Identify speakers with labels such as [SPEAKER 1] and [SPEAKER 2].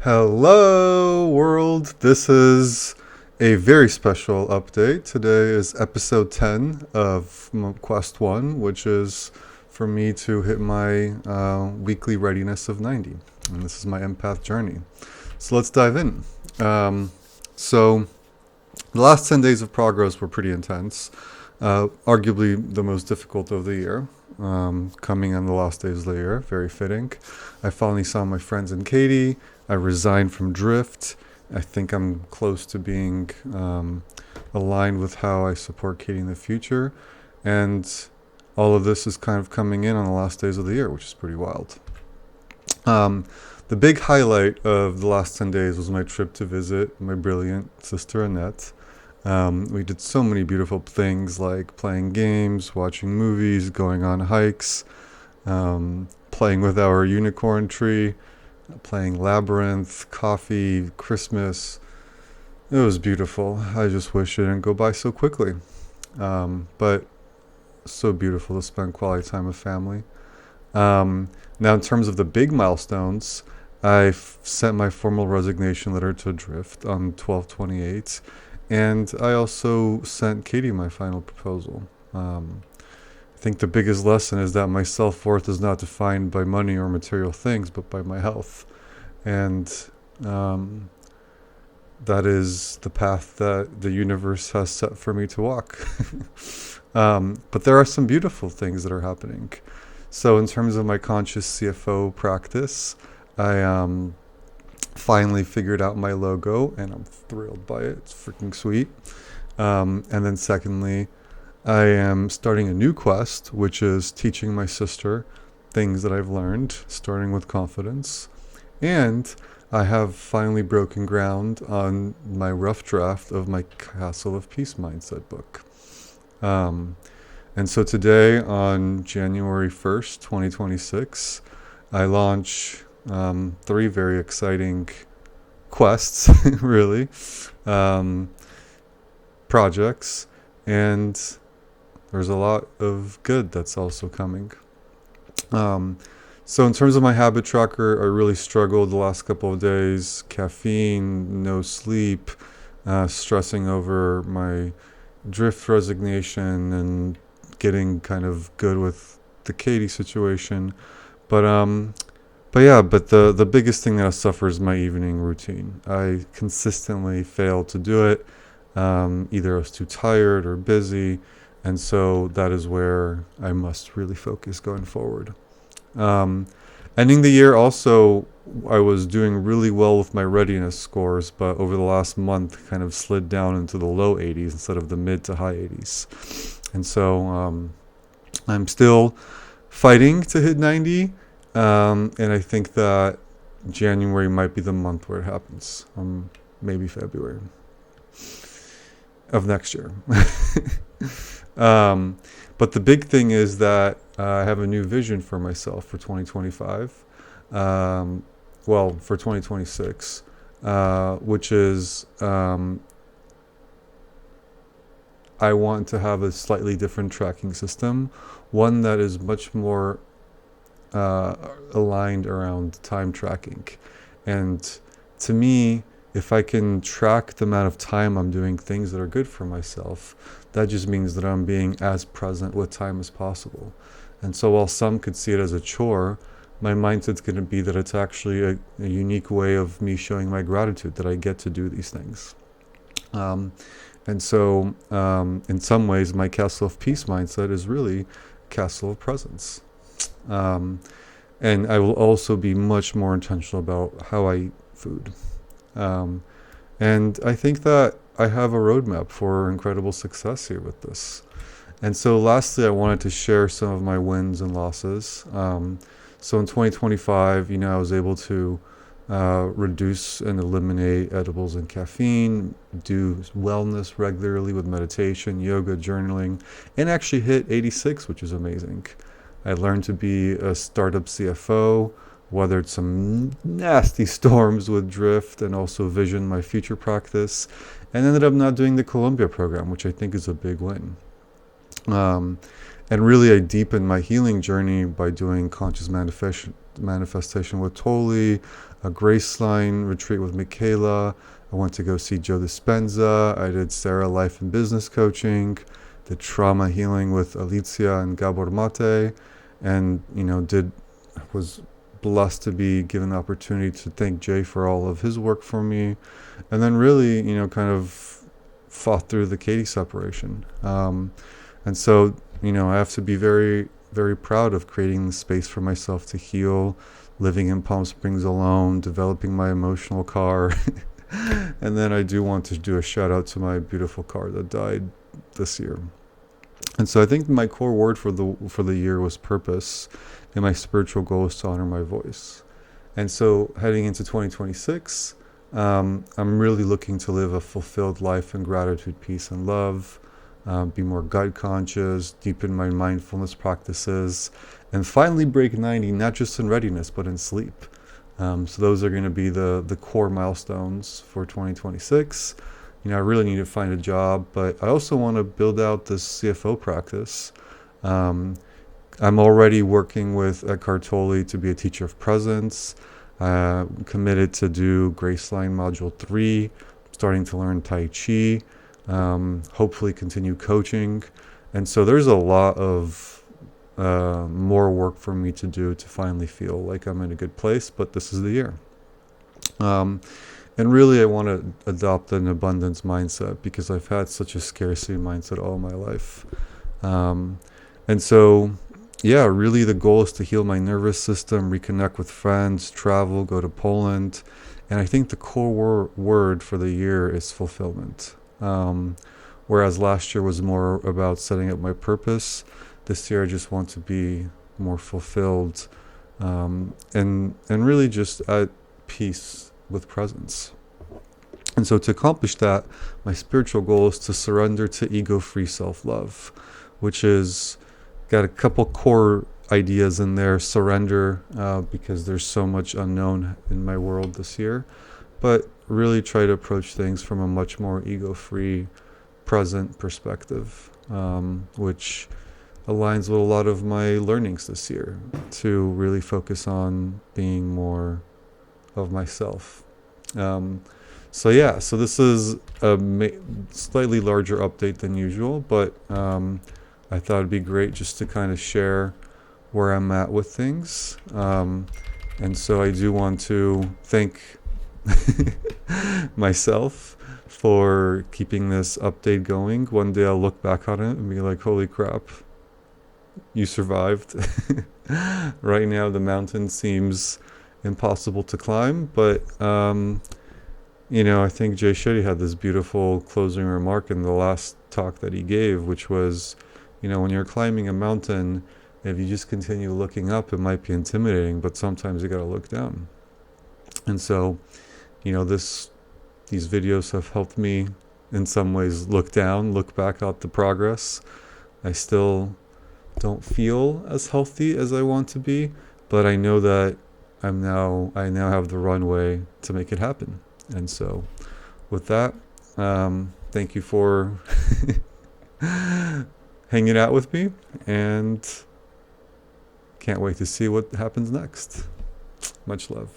[SPEAKER 1] Hello, world. This is a very special update. Today is episode 10 of Quest 1, which is for me to hit my weekly readiness of 90. And this is my empath journey. So let's dive in. So, the last 10 days of progress were pretty intense, arguably the most difficult of the year. Coming on the last days of the year, very fitting. I finally saw my friends and Katie. I resigned from Drift. I think I'm close to being aligned with how I support Katie in the future. And all of this is kind of coming in on the last days of the year, which is pretty wild. The big highlight of the last 10 days was my trip to visit my brilliant sister Annette. We did so many beautiful things like playing games, watching movies, going on hikes, playing with our unicorn tree, playing Labyrinth, coffee, Christmas. It was beautiful. I just wish it didn't go by so quickly. But so beautiful to spend quality time with family. Now, in terms of the big milestones, I sent my formal resignation letter to Drift on 12/28. And I also sent Katie my final proposal. I think the biggest lesson is that my self-worth is not defined by money or material things, but by my health. And that is the path that the universe has set for me to walk. But there are some beautiful things that are happening. So in terms of my conscious CFO practice, I finally figured out my logo and I'm thrilled by it. It's freaking sweet. And then secondly, I am starting a new quest, which is teaching my sister things that I've learned, starting with confidence. And I have finally broken ground on my rough draft of my Castle of Peace mindset book. And so today, on January 1st, 2026, I launch 3 very exciting quests, really, projects, and there's a lot of good that's also coming. So in terms of my habit tracker, I really struggled the last couple of days. Caffeine, no sleep, stressing over my Drift resignation and getting kind of good with the Katie situation. But the biggest thing that I suffer is my evening routine. I consistently fail to do it. Either I was too tired or busy. And so that is where I must really focus going forward. Ending the year also, I was doing really well with my readiness scores, but over the last month kind of slid down into the low 80s instead of the mid to high 80s. And so I'm still fighting to hit 90. And I think that January might be the month where it happens. Maybe February of next year. But the big thing is that I have a new vision for myself for 2025. For 2026, which is I want to have a slightly different tracking system, one that is much more aligned around time tracking. And to me, if I can track the amount of time I'm doing things that are good for myself, that just means that I'm being as present with time as possible. And so while some could see it as a chore, my mindset's going to be that it's actually a unique way of me showing my gratitude that I get to do these things. And so in some ways, my Castle of Peace mindset is really Castle of Presence. And I will also be much more intentional about how I eat food. And I think that I have a roadmap for incredible success here with this. And so lastly, I wanted to share some of my wins and losses. So in 2025, I was able to reduce and eliminate edibles and caffeine, do wellness regularly with meditation, yoga, journaling, and actually hit 86, which is amazing. I learned to be a startup CFO, weathered some nasty storms with Drift, and also visioned my future practice, and ended up not doing the Columbia program, which I think is a big win. And really, I deepened my healing journey by doing conscious manifestation with Toli, a Graceline retreat with Michaela. I went to go see Joe Dispenza. I did Sarah Life and Business Coaching, did trauma healing with Alicia and Gabor Mate, and was blessed to be given the opportunity to thank Jay for all of his work for me, and then really kind of fought through the Katie separation. And so I have to be very, very proud of creating the space for myself to heal, living in Palm Springs alone, developing my emotional car. And then I do want to do a shout out to my beautiful car that died this year. And so I think my core word for the year was purpose, and my spiritual goal is to honor my voice. And so heading into 2026, I'm really looking to live a fulfilled life in gratitude, peace, and love, be more gut conscious, deepen my mindfulness practices, and finally break 90, not just in readiness, but in sleep. So those are going to be the core milestones for 2026. I really need to find a job, but I also want to build out this CFO practice. I'm already working with Eckhart Tolle to be a teacher of presence. Committed to do Graceline Module 3, starting to learn Tai Chi, hopefully continue coaching. And so there's a lot of more work for me to do to finally feel like I'm in a good place, but this is the year. And really I want to adopt an abundance mindset because I've had such a scarcity mindset all my life. And so really the goal is to heal my nervous system, reconnect with friends, travel, go to Poland. And I think the core word for the year is fulfillment. Whereas last year was more about setting up my purpose, this year I just want to be more fulfilled, and really just at peace with presence. And so to accomplish that, my spiritual goal is to surrender to ego-free self-love, which is got a couple core ideas in there. Surrender, because there's so much unknown in my world this year, but really try to approach things from a much more ego-free, present perspective, which aligns with a lot of my learnings this year, to really focus on being more of myself. So this is a slightly larger update than usual, but I thought it'd be great just to kind of share where I'm at with things. And so I do want to thank myself for keeping this update going. One day I'll look back on it and be like, holy crap, you survived. Right now the mountain seems impossible to climb, but I think Jay Shetty had this beautiful closing remark in the last talk that he gave, which was, when you're climbing a mountain, if you just continue looking up, it might be intimidating, but sometimes you got to look down. And so, these videos have helped me in some ways look down, look back at the progress. I still don't feel as healthy as I want to be, but I know that I now have the runway to make it happen. And so with that, thank you for hanging out with me, and can't wait to see what happens next. Much love.